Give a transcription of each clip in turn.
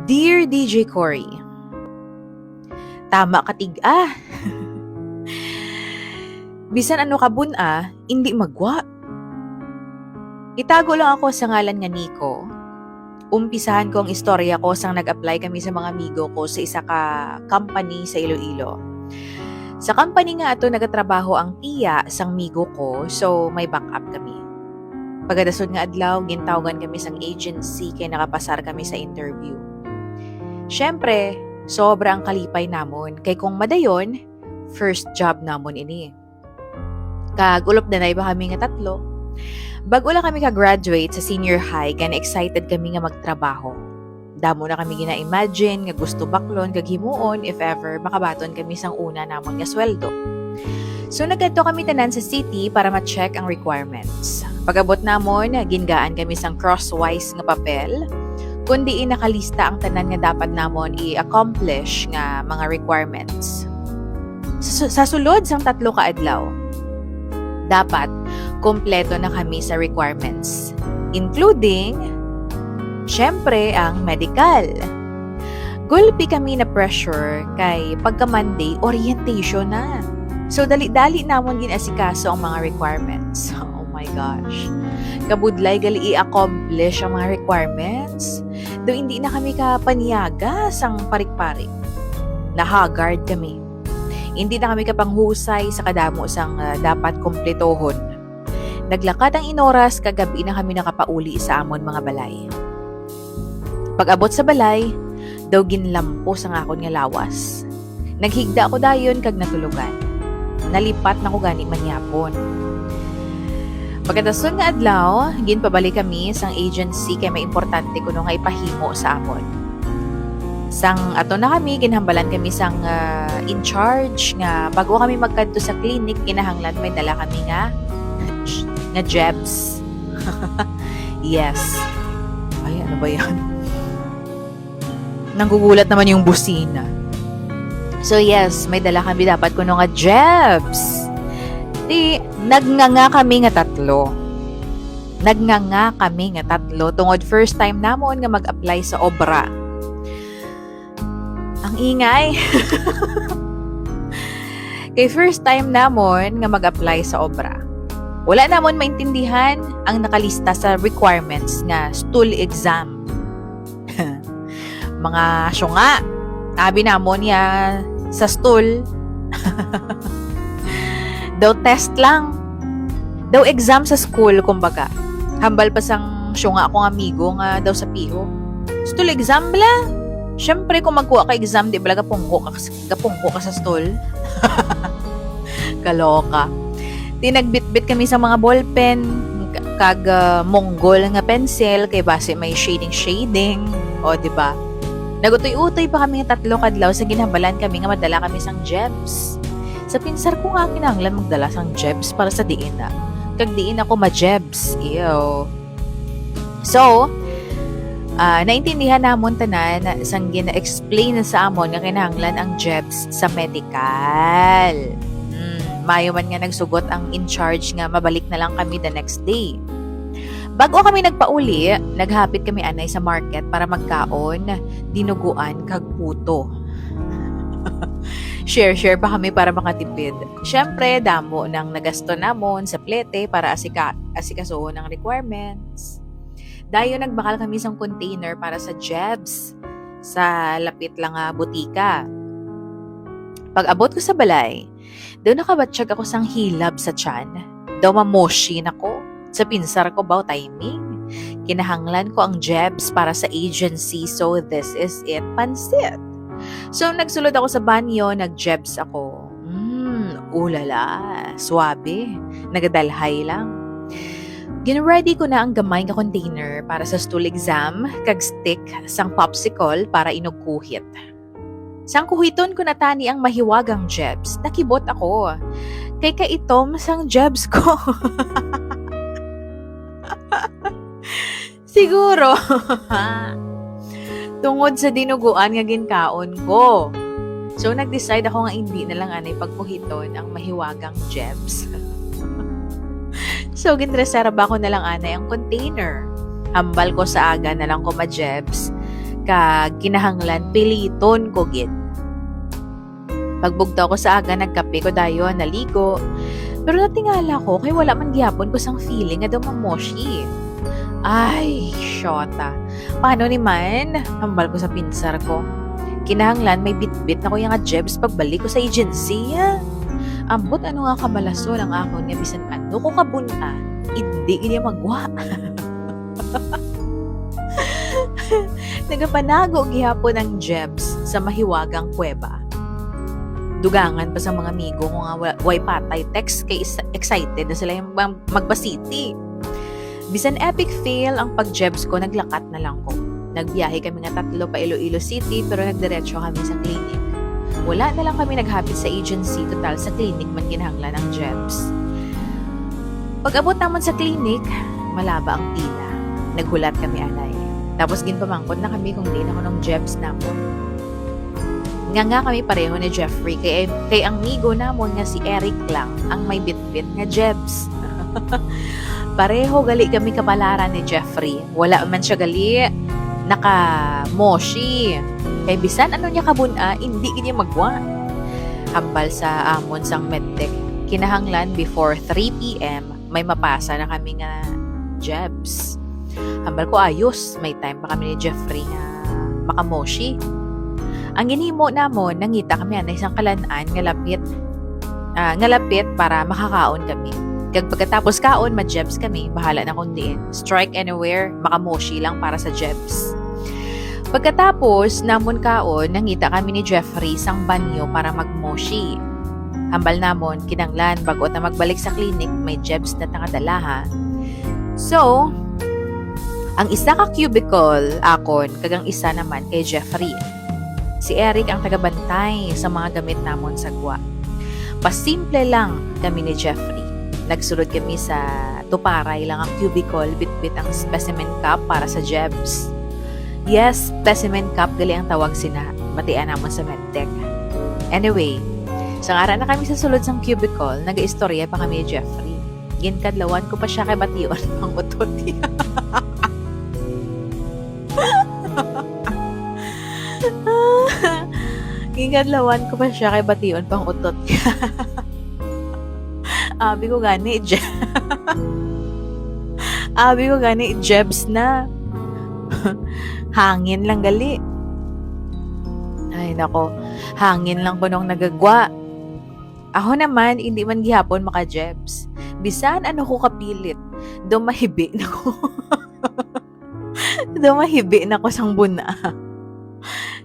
Dear DJ Cory, tama ka tig-ah. Bisan ano ka bun-ah, hindi magwa. Itago lang ako sa ngalan nga Nico. Umpisahan ko ang istorya ko sang nag-apply kami sa mga amigo ko sa isa ka company sa Iloilo. Sa company nga ato nagatrabaho ang tiya sang migo ko, so may backup kami. Pagkadasod nga adlaw, gintawagan kami sang agency kay nakapasar kami sa interview. Syempre, sobra ang kalipay namon kay kung madayon, first job namon ini. Kagulop na ba kami nga tatlo. Bago lang kami ka-graduate sa senior high, gana excited kami nga magtrabaho. Damo na kami gina-imagine nga gusto baklon kag himuon if ever makabaton kami sang una namon nga sweldo. So nagkadto kami tanan sa city para ma-check ang requirements. Pag-abot namon, gingaan kami sang crosswise nga papel kundi nakalista ang tanan nga dapat namon i-accomplish nga mga requirements. Sa sulod sang 3 ka adlaw, dapat kompleto na kami sa requirements, including, syempre, ang medical. Gulpi kami na pressure kay pagka-Monday, orientation na. So, dali-dali namon ginasikaso ang mga requirements. Oh my gosh. Kabudlay gali i-accomplish ang mga requirements. Though hindi na kami kapaniyaga sang parik-parik. Nahagard kami. Hindi na kami kapanghusay sa kadamo sang dapat kompletohon. Naglakad ang inoras, kagabi na kami nakapauli sa amon mga balay. Pag-abot sa balay, daw ginlampo sa ngakon nga lawas. Naghigda ako dayon kag natulugan. Nalipat na ko gani manyapon. Pagkadason nga adlaw, ginpabalik kami sang agency kay may importante kuno nga ipahimo sa amon. Sang ato na kami, ginhambalan kami sang in charge nga bago kami magkadto sa clinic, kinahanglan may dala kami nga jebs. Yes. Ay, ano ba yan? Nanggugulat naman yung busina. So yes, may dala kami dapat kuno nga jebs. Nagnganga kami nga tatlo. Nagnganga kami nga tatlo tungod first time namon nga mag-apply sa obra. Ang ingay. Kay first time namon nga mag-apply sa obra. Wala namon maintindihan ang nakalista sa requirements nga stool exam. Mga syunga. Abi namon ya sa stool. Daw test lang. Daw exam sa school, kumbaga. Hambal pa sang syunga akong amigo nga daw sa piho. Stool exam bala. Syempre kung magkuha ka exam, di bala gapungko ka sa stool. Kaloka. Tinagbitbit kami sa mga ballpen, kag monggol nga pencil, kay base may shading. O, di ba? Nagutoy-utoy pa kami nga 3 kadlaw sa ginhambalan kami nga madala kami sang jebs. Sa pinsar ko nga kinahanglan magdala sang jebs para sa diin na. Kag diin ako ma-jebs. Ew. So, naintindihan namon tanan sang gina-explain na sa amon nga kinahanglan ang jebs sa medical. Mayo man nga nagsugot ang in charge nga mabalik na lang kami the next day. Bago kami nagpauli, naghapit kami anay sa market para magkaon, dinuguan kag puto. Share pa kami para makatipid. Syempre, damo nang nagasto namon sa plete para asikasuhon ang requirements. Dayon nagbakal kami sang container para sa jebs sa lapit lang butika. Pag-abot ko sa balay, daw nakabatsyag ako sang hilab sa tiyan. Daw mamoshin ako. Sa pinsar ko baw timing. Kinahanglan ko ang jebs para sa agency, so this is it, pansit. So nagsulod ako sa banyo, nag-jebs ako. Ulala, swabe. Nagadalhay lang. Gin-ready ko na ang gamay nga container para sa stool exam, kag stick sang popsicle para inugkuhit. Sang kuhiton ko na tani ang mahiwagang jebs, nakibot ako. Kay kaitom sang jebs ko. Siguro. Tungod sa dinuguan nga ginkaon ko. So nag-decide ako nga hindi na lang anay pagkuhiton ang mahiwagang jebs. So ginreserba ko na lang anay ang container. Hambal ko sa aga na lang ko ma-jebs. Kinahanglan piliton ko gid. Pagbugtaw ko sa aga, nagkape ko dayon, naligo. Pero natingala ko kay wala man gihapon ko sang feeling nga daw mamoshi. Ay, syota. Paano ni man? Hambal ko sa pinsar ko. Kinahanglan may bitbit na ko yung nga jebs pagbalik ko sa agency. Ambot ano nga kamalaso ng akon nga bisan ano ko kabuna. Hindi niya magwa. Nagapanago gihapon ng jebs sa mahiwagang kuweba. Dugangan pa sa mga amigo ko nga way patay text kay excited na sila yung magbasiti. Bisan epic fail ang pag-jebs ko, naglakat na lang ko. Nagbiyahe kami nga 3 pa Iloilo City pero nagdiretso kami sa clinic. Wala na lang kami naghapit sa agency, total sa clinic man ginahanglan ang jebs. Pag-abot naman sa clinic, malaba ang pila. Naghulat kami anay. Tapos ginpamangkot na kami kung di na ko ng jebs namon. Nga kami pareho ni Jeffrey kay ang migo namon nga si Eric lang ang may bitbit nga jebs. Pareho gali kami kapalaran ni Jeffrey. Wala man siya gali naka-moshi. Kay bisan ano niya kabuna, hindi niya magwa. Hambal sa amon sang medtech. Kinahanglan before 3 p.m. may mapasa na kami nga jebs. Hambal ko ayos, may time pa kami ni Jeffrey nga makamoshi. Ang ginhimo namon, nangita kami na isang kalanaan nga lapit para makakaon kami. Kag pagkatapos kaon, ma-jebs kami, bahala na kung diin. Strike anywhere, makamoshi lang para sa jebs. Pagkatapos, namon kaon, nangita kami ni Jeffrey sang banyo para magmoshi. Hambal namon, kinanglan, bago na magbalik sa clinic, may jebs na tangadala ha. So, ang isa ka cubicle akon, kagang isa naman kay Jeffrey. Si Eric ang tagabantay sa mga gamit namon sa gwa. Pasimple lang kami ni Jeffrey. Nagsulod kami sa tuparay lang ang cubicle, bitbit ang specimen cup para sa jebs. Yes, specimen cup gali ang tawag sina. Matian namon sa medtech. Anyway, sang ara na kami sa sulod sang cubicle, nag-istorya pa kami ni Jeffrey. Ginkadlawan ko pa siya kay bation pang utot. Ginkadlawan ko pa siya kay bation pang utot. Abi ko gani jebs na. Hangin lang gali. Ay nako, hangin lang ko nung nagagwa. Ako naman, hindi man gihapon maka-jebs. Bisan ano ko kapilit, dumahibi na ko. Dumahibi na ko sang buna.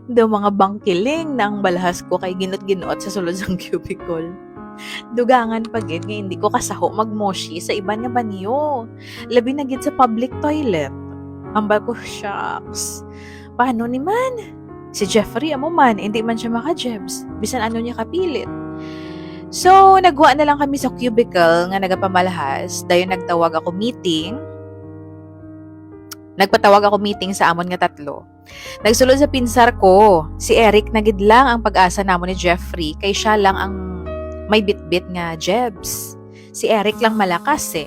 Mga bangkiling na ang balahas ko kay ginot-ginot sa sulod sang cubicle. Dugangan pagid nga hindi ko kasaho magmoshi sa iba nga banyo. Labi na gid sa public toilet. Ambal ko, shucks. Paano ni man? Si Jeffrey amo man, hindi man siya maka-jebs. Bisan ano niya kapilit. So, nagwa na lang kami sa cubicle nga nagapamalahas. Dayon nagpatawag ako meeting sa amon nga 3. Nagsulod sa pinsar ko. Si Eric nagid lang ang pag-asa namon ni Jeffrey kay siya lang ang may bitbit nga jebs. Si Eric lang malakas eh.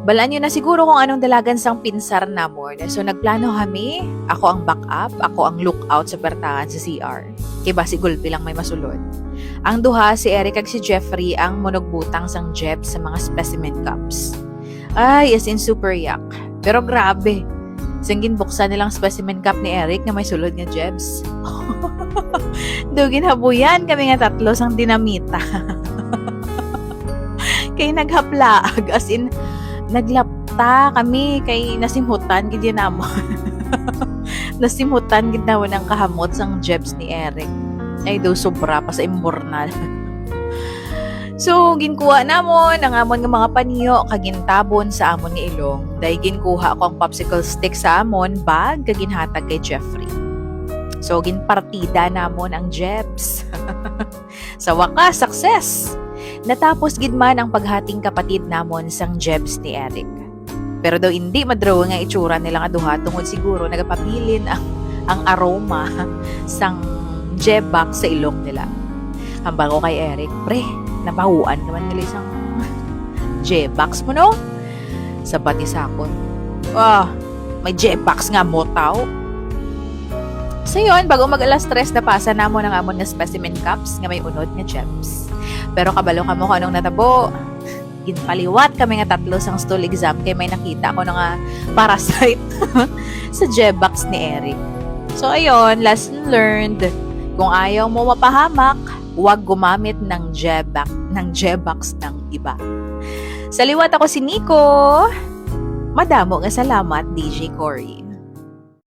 Balaan nyo na siguro kung anong dalagan sang pinsar namon. So nagplano kami, ako ang backup, ako ang lookout sa pertahan sa CR. Kaya si Gulpi lang may masulod. Ang duha, si Eric ag si Jeffrey ang munogbutang sang jebs sa mga specimen cups. Ay, as in super yak. Pero grabe. Sanggin buksan nilang specimen cup ni Eric na may sulod nga jebs. Dugin habuyan kami nga 3 sang dinamita. Kay naghaplaag, as in naglapta kami kay nasimhutan gid namon. Nasimhutan gid namon ang kahamot sang jebs ni Eric. Ay do sobra pa sa immornal. So ginkuha namon ang amon nga mga panyo kagintabon sa amon nga ilong. Dahil ginkuha ko ang popsicle stick sa amon bag kaginhatag kay Jeffrey. So, ginpartida namon ang jebs. Sa wakas, success! Natapos gid man ang paghating kapatid namon sang jebs ni Eric. Pero daw hindi madraw nga itsura nila nga duha tungod siguro nagapabilin ang aroma sang jebbox sa ilong nila. Hambal ko kay Eric, pre, napahuan naman nila isang jebbox mo no? Sa batisakon. May jebbox nga mo tao. So yun, bago mag alas 3 na pasa namo ng amon nga specimen cups nga may unod nga gems. Pero kabalo ka mo kung anong natabo. Ginpaliwat kami nga tatlo sang stool exam kay may nakita ko na nga parasite sa Jebax ni Eric. So ayun, lesson learned. Kung ayaw mo mapahamak, huwag gumamit ng Jebax ng iba. Sa liwat ako si Nico. Madamo nga salamat, DJ Cory.